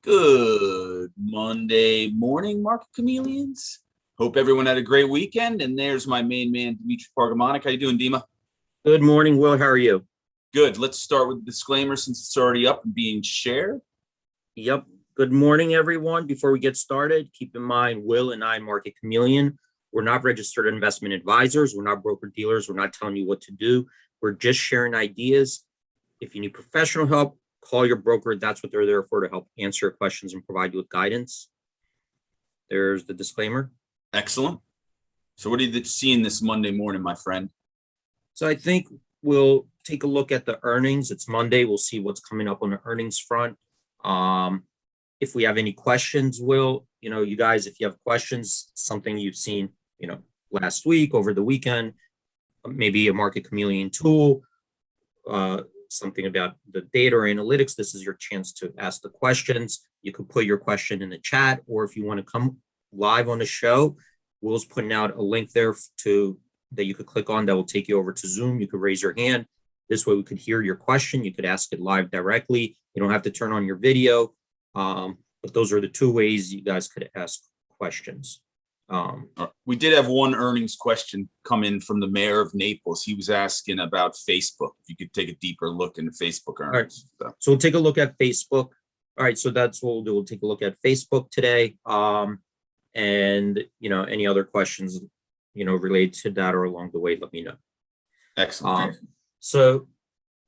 Good Monday morning, Market Chameleons. Hope everyone had a great weekend. And there's my main man, Dimitri Pargamonic. How you doing, Dima? Good morning, Will. How are you? Good. Let's start with the disclaimer since it's already up and being shared. Yep. Good morning, everyone. Before we get started, keep in mind, Will and I, Market Chameleon, we're not registered investment advisors. We're not broker dealers. We're not telling you what to do. We're just sharing ideas. If you need professional help, call your broker. That's what they're there for, to help answer your questions and provide you with guidance. There's the disclaimer. Excellent. So what are you seeing this Monday morning, my friend? So I think we'll take a look at the earnings. It's Monday. We'll see what's coming up on the earnings front. If we have any questions, Will, you guys, if you have questions, something you've seen, last week, over the weekend, maybe a Market Chameleon tool, something about the data or analytics, this is your chance to ask the questions. You could put your question in the chat, or if you want to come live on the show, Will's putting out a link there that you could click on that will take you over to Zoom. You could raise your hand. This way we could hear your question. You could ask it live directly. You don't have to turn on your video. But those are the two ways you guys could ask questions. We did have one earnings question come in from the mayor of Naples. He was asking about Facebook. If you could take a deeper look into Facebook earnings. All right. So we'll take a look at Facebook. All right. So that's what we'll do. We'll take a look at Facebook today. And any other questions, related to that or along the way, let me know. Excellent. So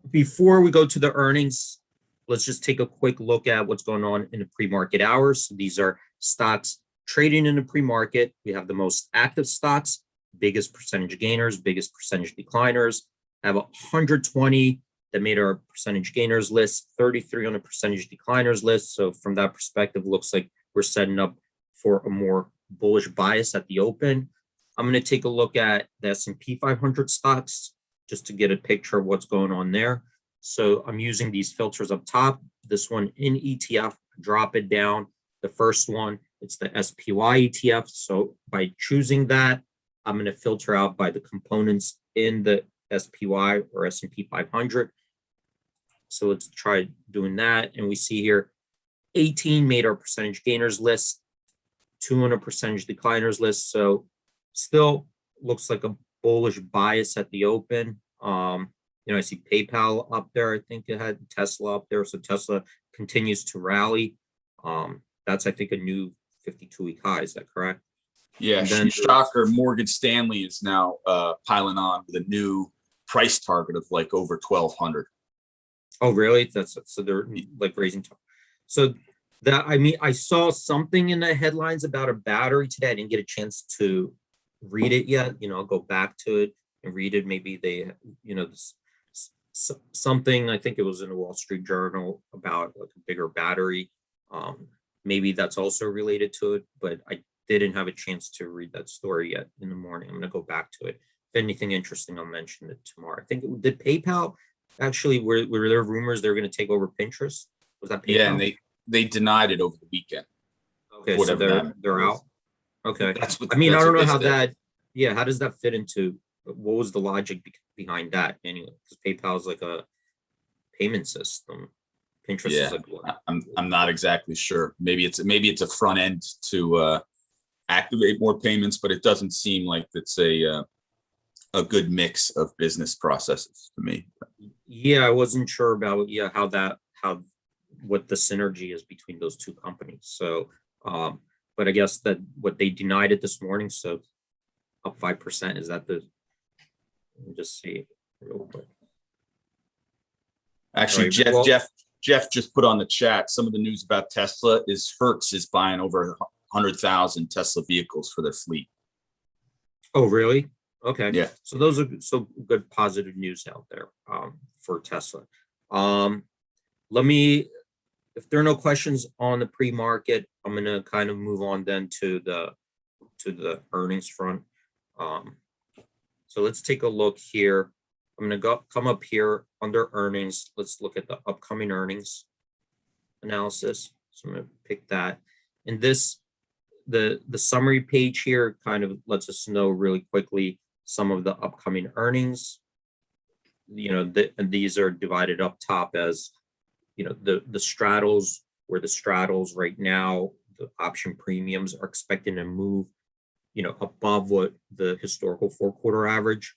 before we go to the earnings, let's just take a quick look at what's going on in the pre-market hours. So these are stocks trading in the pre-market. We have the most active stocks, biggest percentage gainers, biggest percentage decliners. I have 120 that made our percentage gainers list, 33 on the percentage decliners list. So from that perspective, looks like we're setting up for a more bullish bias at the open. I'm going to take a look at the S&P 500 stocks just to get a picture of what's going on there. So I'm using these filters up top. This one in ETF, drop it down. The first one, it's the SPY ETF. So by choosing that, I'm going to filter out by the components in the SPY or S&P 500. So let's try doing that. And we see here 18 made our percentage gainers list, 2 on a percentage decliners list. So still looks like a bullish bias at the open. I see PayPal up there. I think it had Tesla up there. So Tesla continues to rally. That's, I think, a new 52-week high. Is that correct? Yeah, shocker. Morgan Stanley is now piling on with a new price target of like over 1,200. Oh, really? So they're like raising. So that, I saw something in the headlines about a battery today. I didn't get a chance to read it yet. I'll go back to it and read it. Maybe they, something, I think it was in the Wall Street Journal about like a bigger battery. Maybe that's also related to it, but I didn't have a chance to read that story yet in the morning. I'm going to go back to it. If anything interesting, I'll mention it tomorrow. I think did PayPal actually, were there rumors they're going to take over Pinterest? Was that PayPal? Yeah, and they denied it over the weekend. Okay, so they're out. Okay. I don't know how that, how does that fit into, what was the logic behind that anyway? Because PayPal is like a payment system. Pinterest is like what? I'm not exactly sure. Maybe it's a front end to activate more payments, but it doesn't seem like it's a good mix of business processes to me. Yeah, I wasn't sure about what the synergy is between those two companies. So, but I guess that what they denied it this morning. So up 5%. Is that let me just see real quick. Actually, Jeff just put on the chat some of the news about Tesla is Hertz is buying over 100,000 Tesla vehicles for their fleet. Oh, really? Okay. Yeah. So those are good positive news out there for Tesla. If there are no questions on the pre-market, I'm going to kind of move on then to the earnings front. So let's take a look here. I'm going to come up here under earnings. Let's look at the upcoming earnings analysis. So I'm going to pick that. And the summary page here kind of lets us know really quickly some of the upcoming earnings. And these are divided up top as, the straddles where the straddles right now, the option premiums are expecting to move, above what the historical 4-quarter average.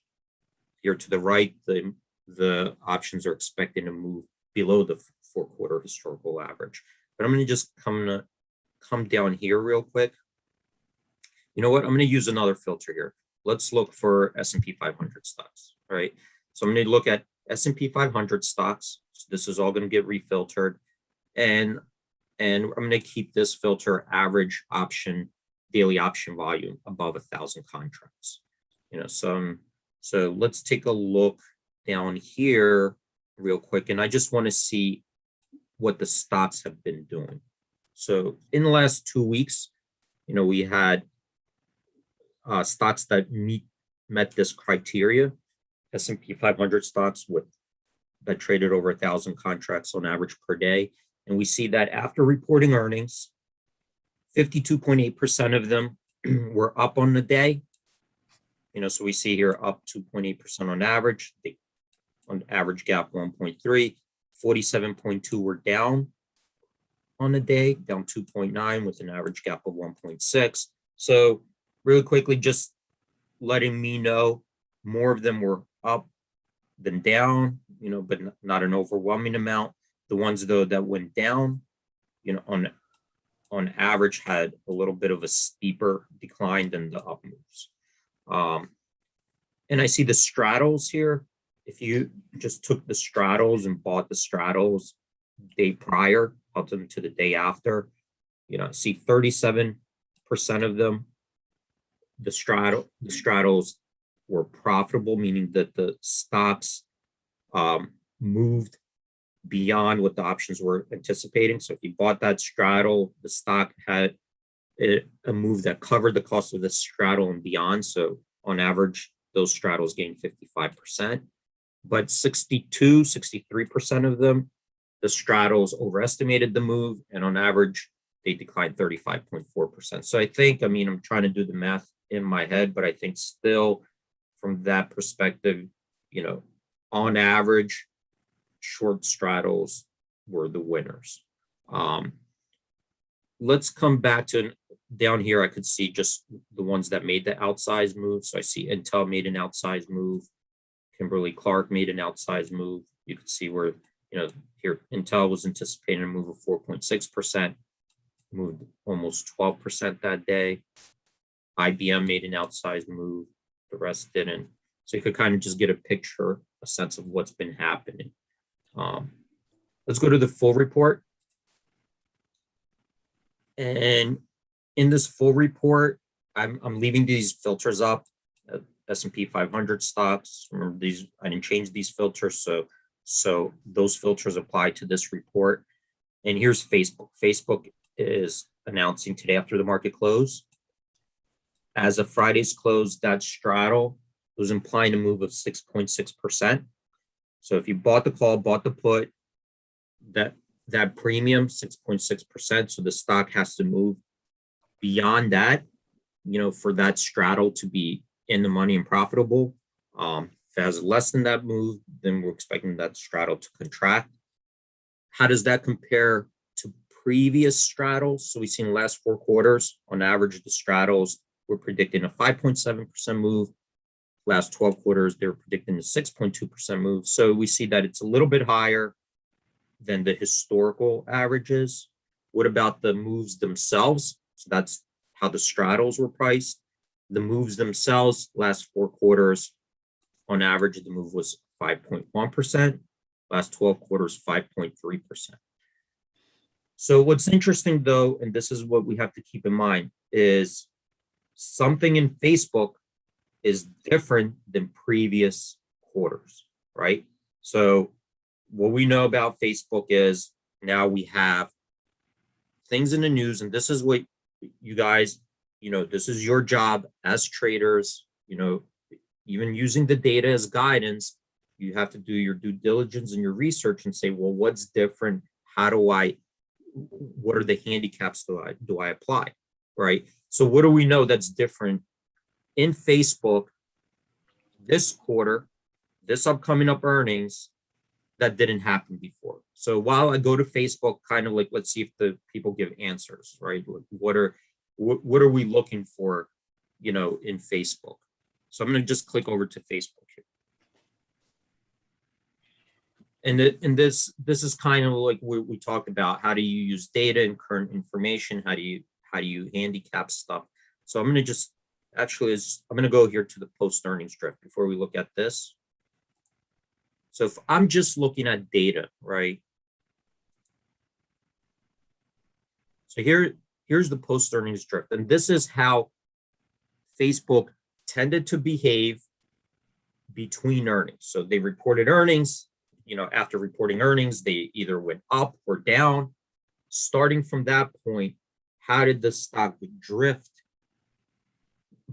Here to the right, the options are expecting to move below the 4-quarter historical average. But I'm going to just come down here real quick. You know what? I'm going to use another filter here. Let's look for S&P 500 stocks. All right. So I'm going to look at S&P 500 stocks. So this is all going to get refiltered, and I'm going to keep this filter average option daily option volume above 1,000 contracts. So let's take a look down here real quick, and I just want to see what the stocks have been doing. So in the last 2 weeks, we had stocks that met this criteria, S&P 500 stocks that traded over 1,000 contracts on average per day. And we see that after reporting earnings, 52.8% of them were up on the day. So we see here up 2.8% on average. On average gap 1.3, 47.2 were down on the day, down 2.9 with an average gap of 1.6. So really quickly, just letting me know more of them were up than down, but not an overwhelming amount. The ones though that went down, on average had a little bit of a steeper decline than the up moves. And I see the straddles here. If you just took the straddles and bought the straddles day prior up to the day after, I see 37% of them, the straddles were profitable, meaning that the stocks moved beyond what the options were anticipating. So if you bought that straddle, the stock had a move that covered the cost of the straddle and beyond. So on average, those straddles gained 55%. But 63% of them, the straddles overestimated the move, and on average, they declined 35.4%. So I think, I'm trying to do the math in my head, but I think still from that perspective, on average, short straddles were the winners. Let's come back to down here. I could see just the ones that made the outsized move. So I see Intel made an outsized move. Kimberly-Clark made an outsized move. You could see where, here Intel was anticipating a move of 4.6%, moved almost 12% that day. IBM made an outsized move. The rest didn't. So you could kind of just get a sense of what's been happening. Let's go to the full report. And in this full report, I'm leaving these filters up. S&P 500 stocks. Remember, these I didn't change these filters, so those filters apply to this report. And here's Facebook. Facebook is announcing today after the market close. As of Friday's close, that straddle was implying a move of 6.6%. So if you bought the call, bought the put, that premium 6.6%. So the stock has to move beyond that, for that straddle to be in the money and profitable. If it has less than that move, then we're expecting that straddle to contract. How does that compare to previous straddles? So we've seen the last 4 quarters, on average, the straddles were predicting a 5.7% move. Last 12 quarters, they were predicting a 6.2% move. So we see that it's a little bit higher than the historical averages. What about the moves themselves? So that's how the straddles were priced. The moves themselves, last 4 quarters, on average, the move was 5.1%. Last 12 quarters, 5.3%. So what's interesting, though, and this is what we have to keep in mind, is something in Facebook is different than previous quarters, right? So what we know about Facebook is now we have things in the news, and this is what you guys, this is your job as traders, even using the data as guidance, you have to do your due diligence and your research and say, well, what's different? What are the handicaps do I apply, right? So what do we know that's different in Facebook this quarter, this upcoming up earnings, that didn't happen before. So while I go to Facebook, kind of like, let's see if the people give answers, right? What are we looking for, in Facebook? So I'm going to just click over to Facebook here. And this is kind of like we talked about. How do you use data and current information? How do you handicap stuff? So I'm going to just I'm going to go here to the post earnings drift before we look at this. So if I'm just looking at data, right? So here's the post earnings drift, and this is how Facebook tended to behave between earnings. So they reported earnings. After reporting earnings, they either went up or down. Starting from that point, how did the stock drift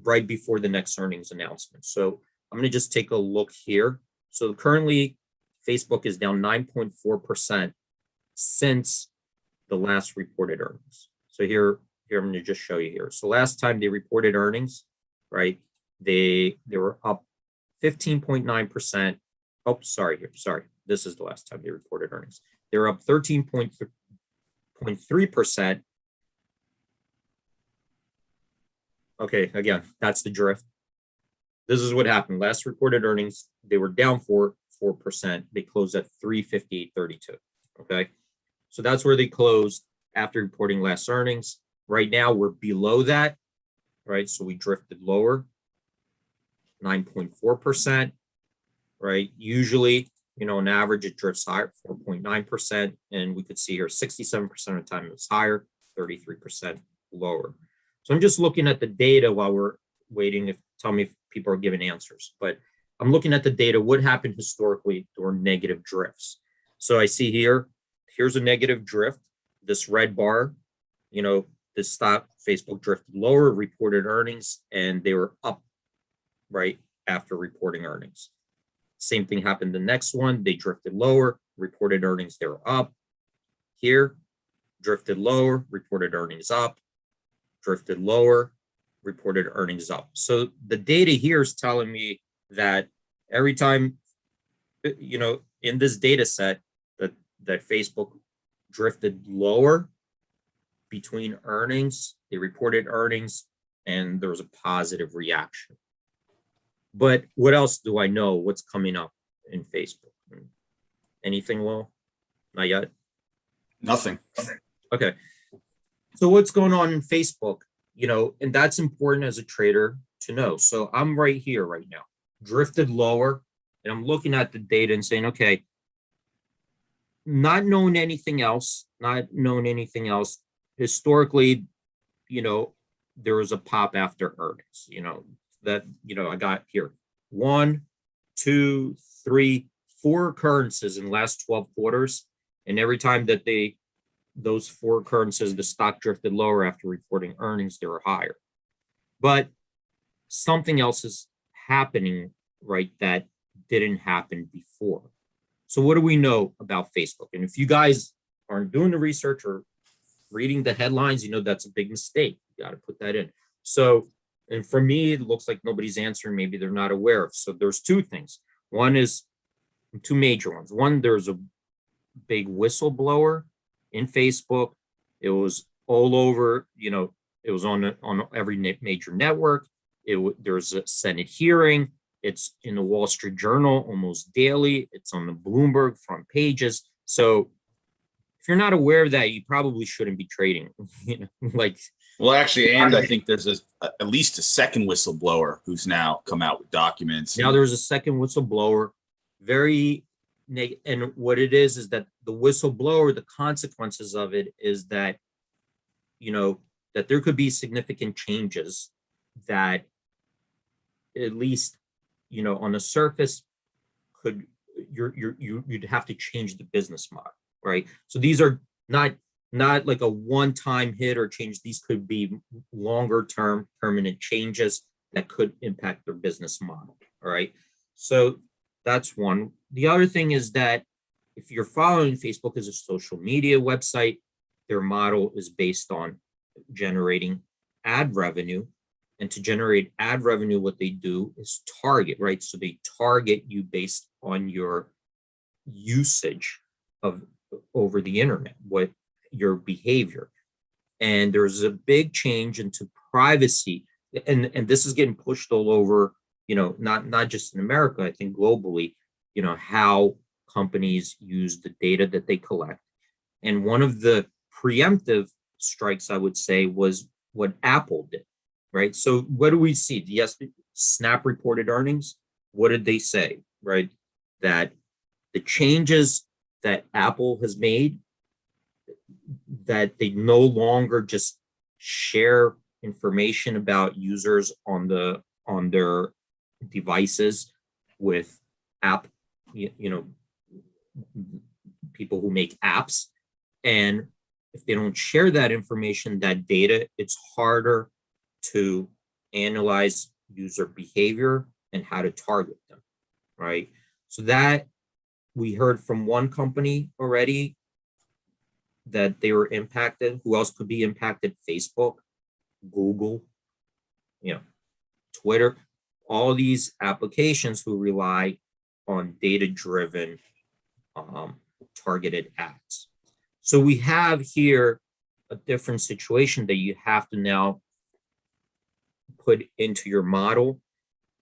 right before the next earnings announcement? So I'm going to just take a look here. So currently, Facebook is down 9.4% since the last reported earnings. So here I'm going to just show you here. So last time they reported earnings, right? They were up 15.9%. Oh, sorry. This is the last time they reported earnings. They're up 13.3%. Okay, again, that's the drift. This is what happened. Last reported earnings, they were down 4%. They closed at 358.32. Okay, so that's where they closed after reporting last earnings. Right now, we're below that, right? So we drifted lower, 9.4%, right? Usually, on average, it drifts higher, 4.9%. And we could see here 67% of the time it's higher, 33% lower. So I'm just looking at the data while we're waiting. Tell me if people are giving answers. But I'm looking at the data. What happened historically during negative drifts? So I see here's a negative drift. This red bar, this stock, Facebook drifted lower, reported earnings, and they were up right after reporting earnings. Same thing happened the next one. They drifted lower, reported earnings, they were up. Here, drifted lower, reported earnings up, drifted lower, reported earnings up. So the data here is telling me that every time, in this data set, that Facebook drifted lower between earnings, they reported earnings, and there was a positive reaction. But what else do I know? What's coming up in Facebook? Anything, Will? Not yet? Nothing. Okay. So what's going on in Facebook? And that's important as a trader to know. So I'm right here right now, drifted lower, and I'm looking at the data and saying, okay, not knowing anything else. Historically, there was a pop after earnings, I got here 1, 2, 3, 4 occurrences in the last 12 quarters. And every time that those 4 occurrences, the stock drifted lower after reporting earnings, they were higher. But something else is happening, right, that didn't happen before. So what do we know about Facebook? And if you guys aren't doing the research or reading the headlines, that's a big mistake. You got to put that in. So, and for me, it looks like nobody's answering. Maybe they're not aware of. So there's 2 things. One is 2 major ones. One, there's a big whistleblower in Facebook. It was all over, it was on every major network. There's a Senate hearing. It's in the Wall Street Journal almost daily. It's on the Bloomberg front pages. So if you're not aware of that, you probably shouldn't be trading. Well, actually, and I think there's at least a second whistleblower who's now come out with documents. Now there's a second whistleblower. And what it is that the whistleblower, the consequences of it is that, that there could be significant changes that at least, on the surface you'd have to change the business model, right? So these are not like a one-time hit or change. These could be longer term permanent changes that could impact their business model. All right. So that's one. The other thing is that if you're following Facebook as a social media website, their model is based on generating ad revenue. And to generate ad revenue, what they do is target, right? So they target you based on your usage of over the internet, what your behavior. And there's a big change into privacy. And this is getting pushed all over, not just in America, I think globally, how companies use the data that they collect. And one of the preemptive strikes, I would say, was what Apple did, right? So what do we see? Yes, Snap reported earnings. What did they say, right? That the changes that Apple has made, that they no longer just share information about users on their devices with people who make apps. And if they don't share that information, that data, it's harder to analyze user behavior and how to target them, right? So that we heard from one company already that they were impacted. Who else could be impacted? Facebook, Google, Twitter, all these applications who rely on data-driven targeted ads. So we have here a different situation that you have to now put into your model,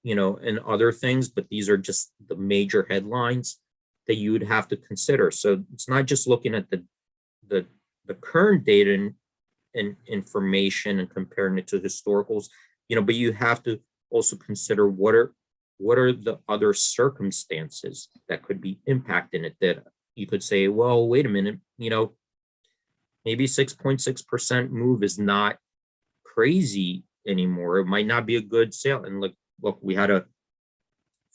and other things, but these are just the major headlines that you would have to consider. So it's not just looking at the current data and information and comparing it to historicals, but you have to also consider what are the other circumstances that could be impacting it, that you could say, well, wait a minute, maybe 6.6% move is not crazy anymore. It might not be a good sale. And look, we had a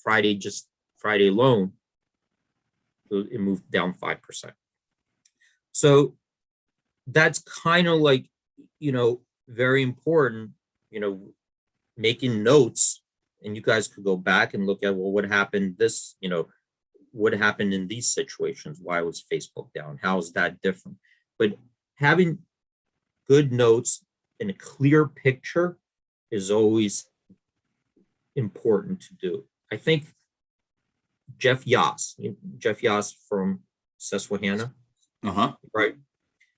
Friday loan, it moved down 5%. So that's kind of like, very important, making notes, and you guys could go back and look at, well, what happened what happened in these situations? Why was Facebook down? How is that different? But having good notes and a clear picture is always important to do. I think Jeff Yass from Susquehanna, right?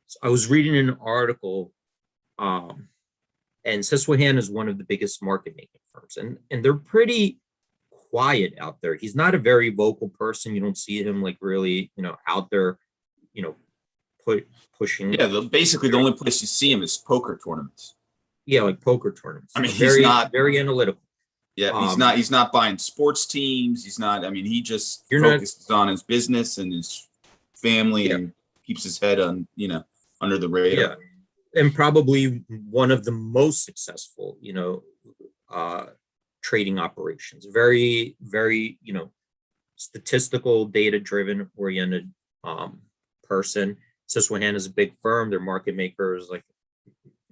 So I was reading an article, and Susquehanna is one of the biggest market making firms, and they're pretty quiet out there. He's not a very vocal person. You don't see him like really, out there, pushing. Yeah, basically the only place you see him is poker tournaments. Yeah, like poker tournaments. I mean, he's not very analytical. Yeah, he's not buying sports teams. He's not. I mean, he just focuses on his business and his family, and keeps his head on, under the radar. Yeah, and probably one of the most successful, trading operations. Very, very, statistical, data-driven, oriented person. Susquehanna is a big firm. They're market makers, like,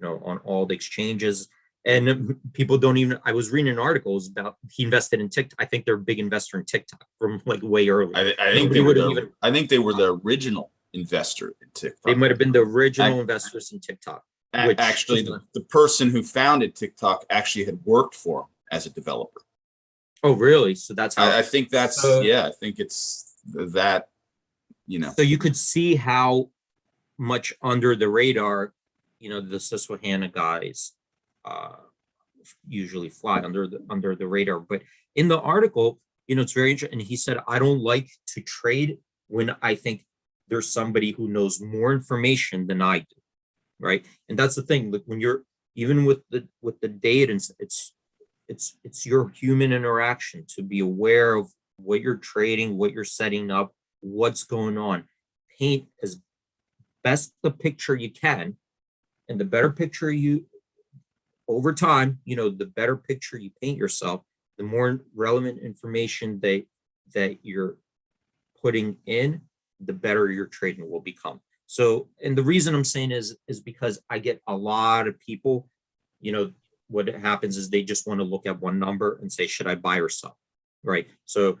on all the exchanges. And people don't even, I was reading articles about, he invested in TikTok. I think they're a big investor in TikTok from like way early. I think they were the original investor in TikTok. They might have been the original investors in TikTok. Actually, the person who founded TikTok actually had worked for him as a developer. Oh, really? So that's how. I think that's, I think it's that, So you could see how much under the radar, the Susquehanna guys usually fly under the radar. But in the article, it's very interesting. And he said, I don't like to trade when I think there's somebody who knows more information than I do, right? And that's the thing. Like when you're, even with the data, it's your human interaction to be aware of what you're trading, what you're setting up, what's going on. Paint as best the picture you can, and the better picture you, over time, the better picture you paint yourself, the more relevant information that you're putting in, the better your trading will become. So, and the reason I'm saying is because I get a lot of people, what happens is they just want to look at one number and say, should I buy or sell? Right. So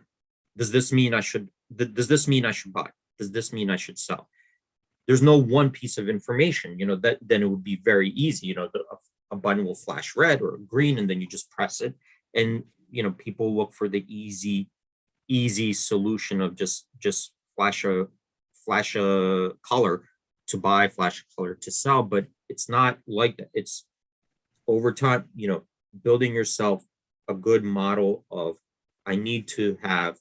does this mean I should buy? Does this mean I should sell? There's no one piece of information, that then it would be very easy, a button will flash red or green, and then you just press it. And, people look for the easy solution of just flash a color to buy, flash a color to sell, but it's not like that. It's over time, building yourself a good model of, I need to have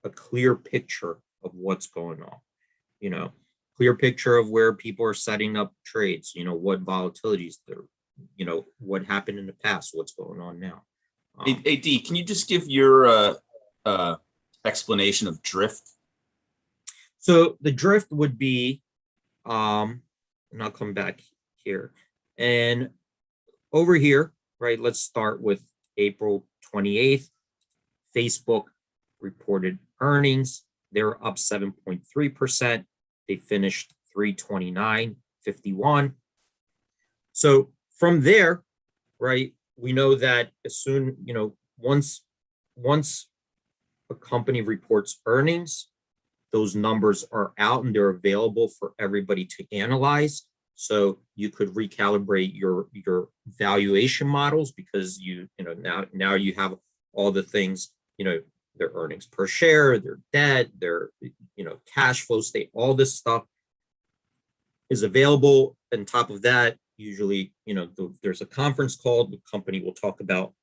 a clear picture of what's going on, clear picture of where people are setting up trades, what volatilities there, what happened in the past, what's going on now. AD, can you just give your explanation of drift? So the drift would be, and I'll come back here. And over here, right, let's start with April 28th. Facebook reported earnings. They were up 7.3%. They finished 329.51. So from there, right, we know that as soon, once a company reports earnings, those numbers are out and they're available for everybody to analyze. So you could recalibrate your valuation models because now you have all the things, their earnings per share, their debt, their cash flow state, all this stuff is available. On top of that, usually, there's a conference call, the company will talk about,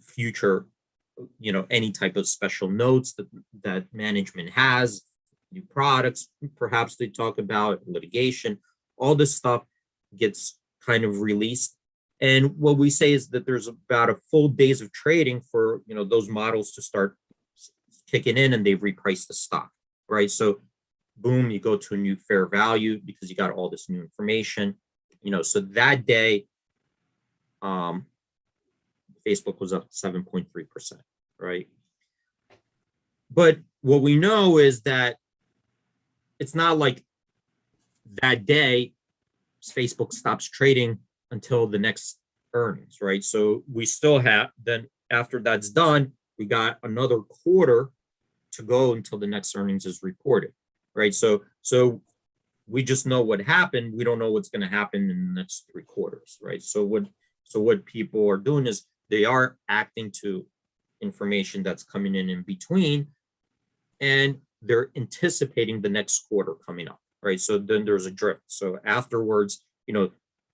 future, any type of special notes that management has, new products, perhaps they talk about litigation, all this stuff gets kind of released. And what we say is that there's about a full days of trading for, those models to start kicking in and they reprice the stock, right? So boom, you go to a new fair value because you got all this new information, so that day, Facebook was up 7.3%, right? But what we know is that it's not like that day Facebook stops trading until the next earnings, right? So we still have, then after that's done, we got another quarter to go until the next earnings is reported, right? So we just know what happened. We don't know what's going to happen in the next 3 quarters, right? So what people are doing is they are acting to information that's coming in between, and they're anticipating the next quarter coming up, right? So then there's a drift. So afterwards,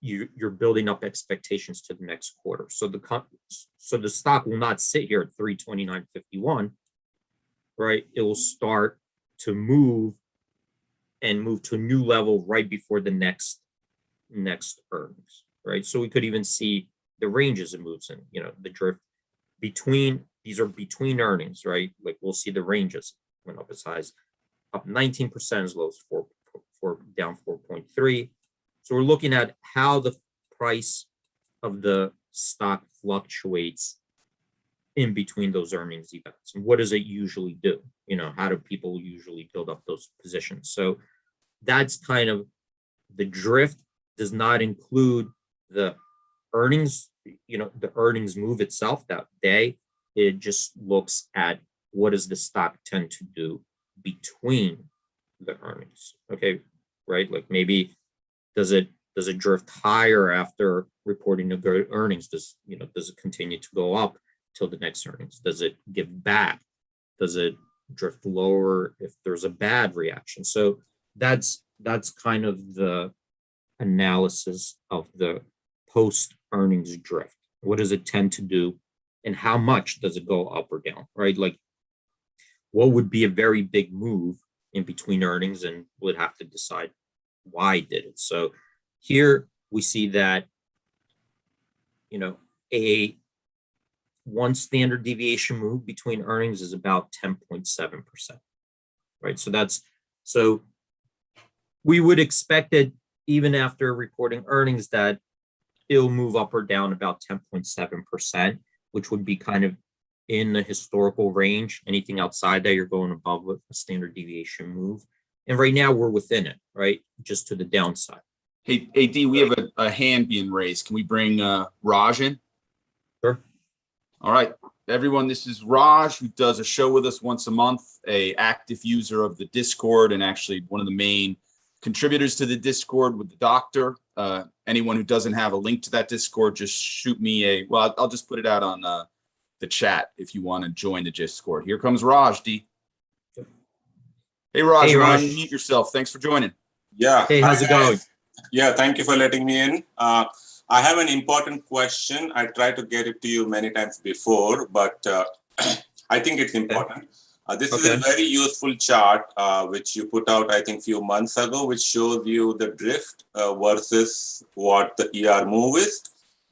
you're building up expectations to the next quarter. So the stock will not sit here at 329.51, right? It will start to move to a new level right before the next earnings, right? So we could even see the ranges it moves in, the drift these are between earnings, right? Like we'll see the ranges went up as high as up 19%, as low as 4 down 4.3. So we're looking at how the price of the stock fluctuates in between those earnings events. And what does it usually do? How do people usually build up those positions? So that's kind of the drift. Does not include the earnings, the earnings move itself that day. It just looks at what does the stock tend to do between the earnings. Okay, right? Like maybe does it drift higher after reporting the good earnings? Does it continue to go up till the next earnings? Does it give back? Does it drift lower if there's a bad reaction? So that's kind of the analysis of the post earnings drift. What does it tend to do, and how much does it go up or down, right? Like what would be a very big move in between earnings, and would have to decide why did it. So here we see that a one standard deviation move between earnings is about 10.7%, right? So we would expect it even after reporting earnings that it'll move up or down about 10.7%, which would be kind of in the historical range. Anything outside that, you're going above with a standard deviation move. And right now we're within it, right? Just to the downside. Hey, AD, we have a hand being raised. Can we bring Raj in? Sure. All right, everyone, this is Raj, who does a show with us once a month, a active user of the Discord, and actually one of the main contributors to the Discord with the doctor. Anyone who doesn't have a link to that Discord, just shoot me I'll just put it out on the chat if you want to join the Discord. Here comes Raj, D. Hey, Raj, Hey, why Raj. don't you mute yourself? Thanks for joining. Yeah. Hey, Hi, how's it going? guys. Yeah, thank you for letting me in. I have an important question. I tried to get it to you many times before, but I think it's important. This is a very useful chart which you put out, I think, few months ago, which shows you the drift versus what the ER move is.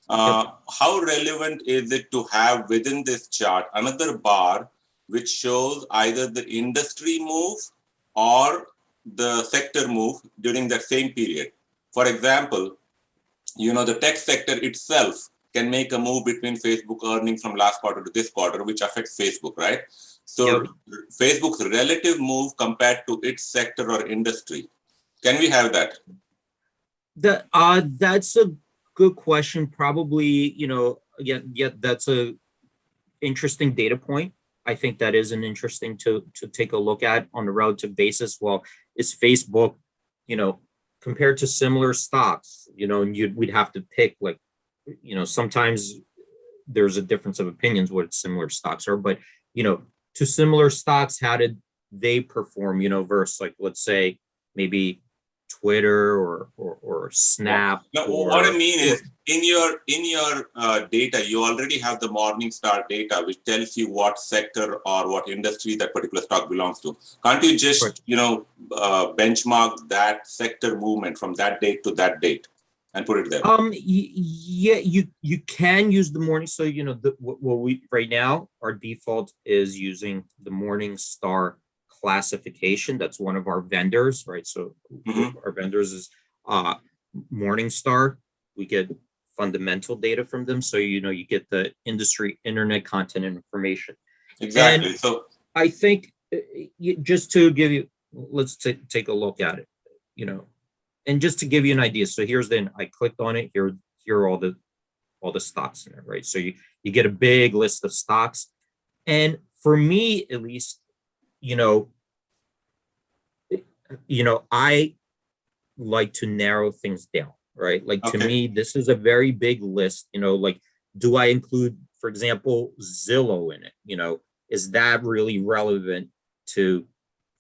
How relevant is it to have within this chart another bar which shows either the industry move or the sector move during that same period? For example, the tech sector itself can make a move between Facebook earnings from last quarter to this quarter, which affects Facebook, right? So Facebook's relative move compared to its sector or industry. Can we have that? That's a good question. Probably, that's a interesting data point. I think that is an interesting to take a look at on a relative basis. Well, is Facebook, compared to similar stocks, and we'd have to pick, like, sometimes there's a difference of opinions what similar stocks are, but to similar stocks, how did they perform, versus, like, let's say maybe Twitter or Snap? No, what I mean is, in your data, you already have the Morningstar data, which tells you what sector or what industry that particular stock belongs to. Can't you just, benchmark that sector movement from that date to that date and put it there? Yeah, you can use the morning. So what we right now, our default is using the Morningstar classification. That's one of our vendors, right? So our vendors is Morningstar. We get fundamental data from them, so you get the industry internet content and information. Exactly. And so I think just to give you, let's take a look at it, and just to give you an idea. So I clicked on it. Here are all the stocks in it, right? So you get a big list of stocks, and for me at least, I like to narrow things down, right? Like, to me, this is a very big list. Like, do I include, for example, Zillow in it? Is that really relevant to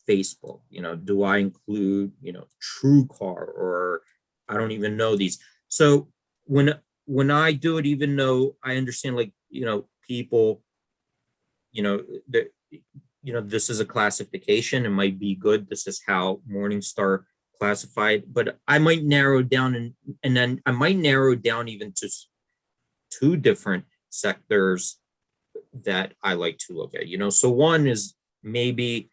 Facebook? Do I include, TrueCar, or I don't even know these. So when I do it, even though I understand, like, people, this is a classification. It might be good. This is how Morningstar classified, but I might narrow down and then I might narrow down even to two different sectors that I like to look at. So one is maybe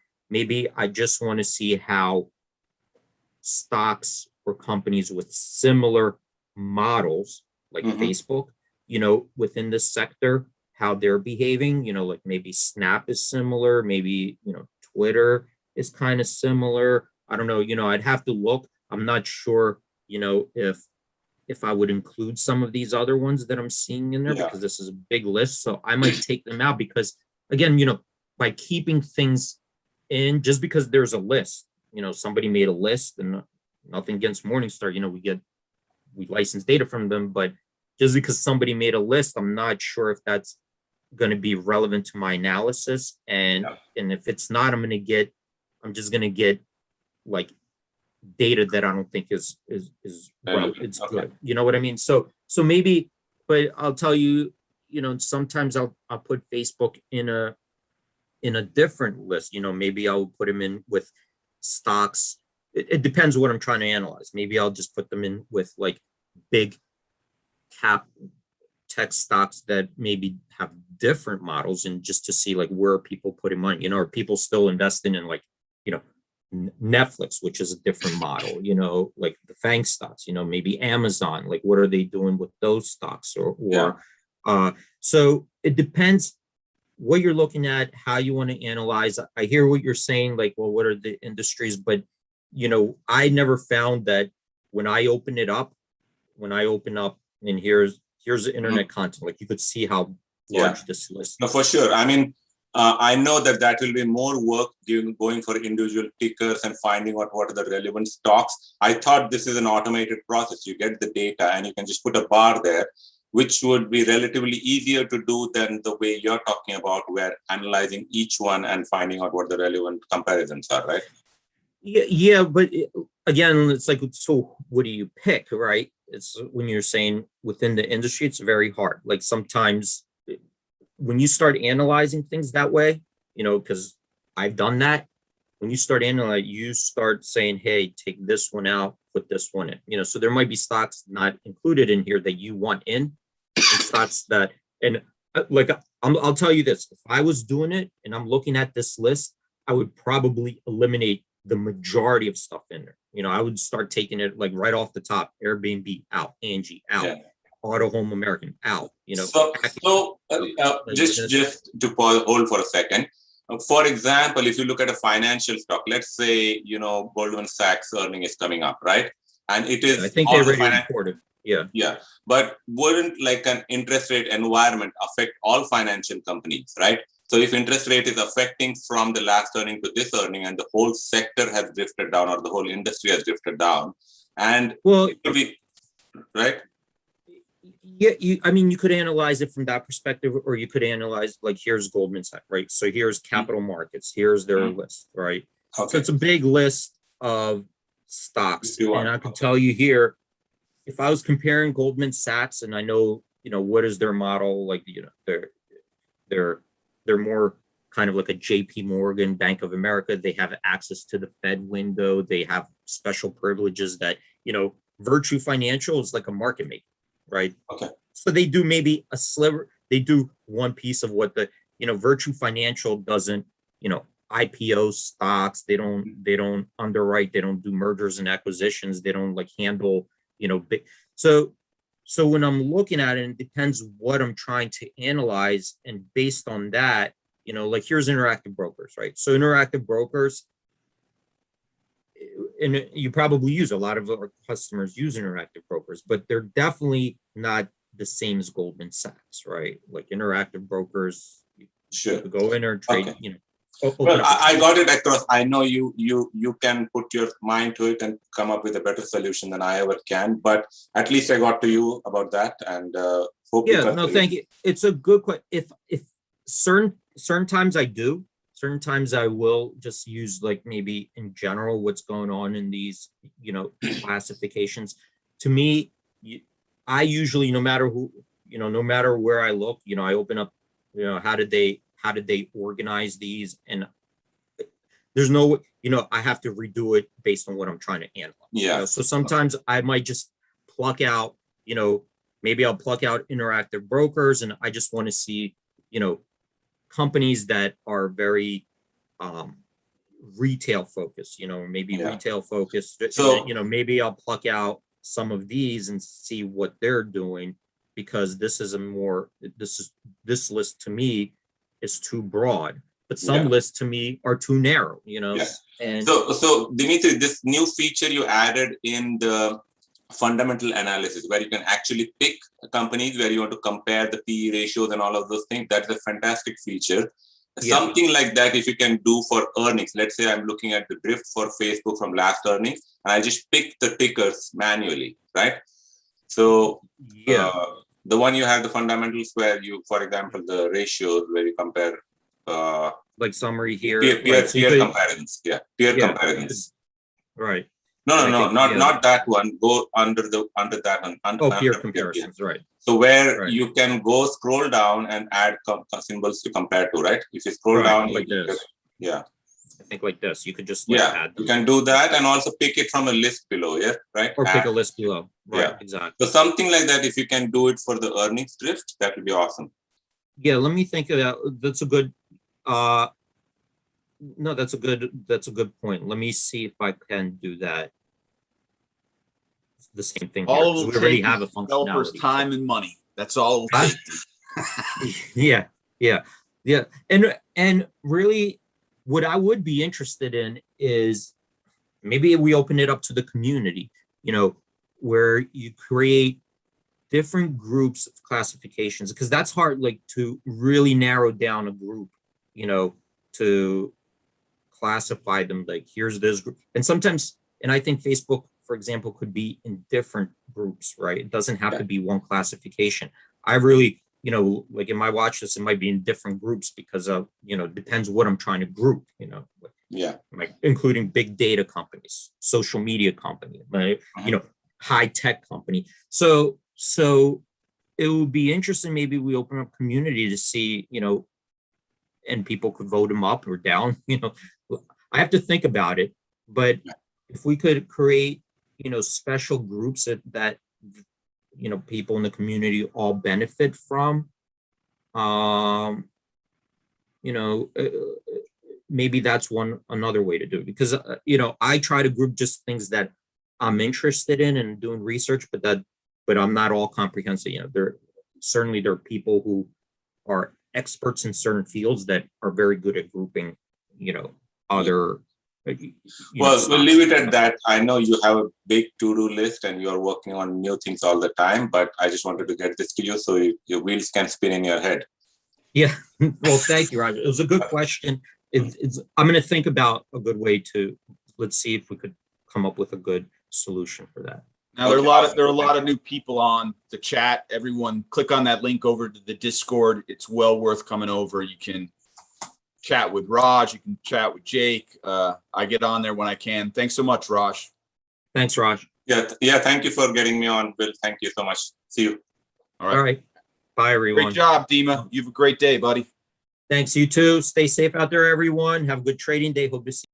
I just want to see how stocks or companies with similar models, like Facebook, within this sector, how they're behaving. Like, maybe Snap is similar, maybe Twitter is kind of similar. I don't know. I'd have to look. I'm not sure, if I would include some of these other ones that I'm seeing in there, because this is a big list. So I might take them out, because, again, by keeping things in, just because there's a list, somebody made a list, and nothing against Morningstar, we license data from them, but just because somebody made a list, I'm not sure if that's going to be relevant to my analysis. And if it's not, I'm just going to get, like, data that I don't think is it's good. You know what I mean? So maybe, but I'll tell you, sometimes I'll put Facebook in a different list. Maybe I'll put them in with stocks. It depends what I'm trying to analyze. Maybe I'll just put them in with, like, big cap tech stocks that maybe have different models, and just to see, like, where are people putting money. Are people still investing in, like, Netflix, which is a different model, like the FANG stocks, maybe Amazon, like, what are they doing with those stocks? So it depends what you're looking at, how you want to analyze. I hear what you're saying, like, well, what are the industries? But, I never found that when I open up and here's the internet content, like, you could see how large this list is. No, for sure. I mean, I know that will be more work going for individual tickers and finding out what are the relevant stocks. I thought this is an automated process. You get the data and you can just put a bar there, which would be relatively easier to do than the way you're talking about, where analyzing each one and finding out what the relevant comparisons are, right? Yeah, but again, it's like, so what do you pick, right? It's when you're saying within the industry, it's very hard. Like sometimes when you start analyzing things that way, because I've done that. When you start analyzing, you start saying, hey, take this one out, put this one in, so there might be stocks not included in here that you want in, and stocks that, and like, I'll tell you this, if I was doing it and I'm looking at this list, I would probably eliminate the majority of stuff in there. I would start taking it like right off the top. Airbnb out, Angie out, Yeah. Auto Home American out. Just to hold for a second. For example, if you look at a financial stock, let's say Goldman Sachs earning is coming up, right? And it is. I think they already reported. Yeah. Yeah, but wouldn't like an interest rate environment affect all financial companies, right? So if interest rate is affecting from the last earning to this earning, and the whole sector has drifted down, or the whole industry has drifted down, and well, right? Yeah, you could analyze it from that perspective, or you could analyze like, here's Goldman Sachs, right? So here's capital markets, here's their list, right? Okay. So it's a big list of stocks, and I can tell you here, if I was comparing Goldman Sachs, and I know, what is their model, like, they're more kind of like a JP Morgan, Bank of America. They have access to the Fed window. They have special privileges that, Virtue Financial is like a market maker, right? Okay. So they do maybe a sliver, they do one piece of what the, Virtue Financial doesn't, IPO stocks, they don't underwrite, they don't do mergers and acquisitions, they don't like handle, big. So when I'm looking at it, it depends what I'm trying to analyze. And based on that, like here's Interactive Brokers, right? So Interactive Brokers, and you probably use, a lot of our customers use Interactive Brokers, but they're definitely not the same as Goldman Sachs, right? Like Interactive Brokers, sure, you could go in there and trade, okay. Well, I got it across. I know you can put your mind to it and come up with a better solution than I ever can, but at least I got to you about that, and hope. Yeah, no, thank you. It's a good question. If certain times I do, certain times I will just use like maybe in general what's going on in these, classifications. To me, I usually, no matter who, no matter where I look, I open up, how did they organize these? And there's no, I have to redo it based on what I'm trying to analyze. Yeah. So sometimes I might just pluck out, maybe I'll pluck out Interactive Brokers, and I just want to see, companies that are very retail focused, maybe retail focused. So, maybe I'll pluck out some of these and see what they're doing, because this list to me is too broad, but some lists to me are too narrow, And so Dimitri, this new feature you added in the fundamental analysis, where you can actually pick companies where you want to compare the PE ratios and all of those things, that's a fantastic feature. Something like that, if you can do for earnings, let's say I'm looking at the drift for Facebook from last earnings, and I just pick the tickers manually, right? So the one you have, the fundamentals, where you, for example, the ratios where you compare like summary here, peer comparisons, peer comparisons, right? No, not that one. Go under that one. Peer comparisons, right? So where you can go scroll down and add symbols to compare to, right? If you scroll down, like this. I think like this. You could just add them. You can do that, and also pick it from a list below, right? Or pick a list below, right? Exactly. So something like that, if you can do it for the earnings drift, that would be awesome. Yeah, let me think of that. That's a good. No, that's a good point. Let me see if I can do that. The same thing. All here, we already have a developers' time and money. That's all it'll take. Yeah. And really, what I would be interested in is maybe we open it up to the community, where you create different groups of classifications, because that's hard, like to really narrow down a group, to classify them, like here's this group. And sometimes, and I think Facebook, for example, could be in different groups, right? It doesn't have to be one classification. I really, like in my watch list, it might be in different groups because of, depends what I'm trying to group, Yeah. like including big data companies, social media company, right? High tech company. So it would be interesting. Maybe we open up community to see, and people could vote them up or down. I have to think about it, but if we could create, special groups that people in the community all benefit from, maybe that's another way to do it, because I try to group just things that I'm interested in and doing research, but I'm not all comprehensive. There are people who are experts in certain fields that are very good at grouping, other. Well, we'll leave it at that. I know you have a big to-do list and you're working on new things all the time, but I just wanted to get this to you so your wheels can spin in your head. Yeah. Well, thank you, Roger. It was a good question. I'm going to think about a good way to, let's see if we could come up with a good solution for that. Now there are a lot of new people on the chat. Everyone click on that link over to the Discord. It's well worth coming over. You can chat with Raj, you can chat with Jake. I get on there when I can. Thanks so much, Raj. Thanks, Raj. Yeah, thank you for getting me on, Bill. Thank you so much. See you. All right. Bye, everyone. Great job, Dima. You have a great day, buddy. Thanks, you too. Stay safe out there, everyone. Have a good trading day. Hope to see you.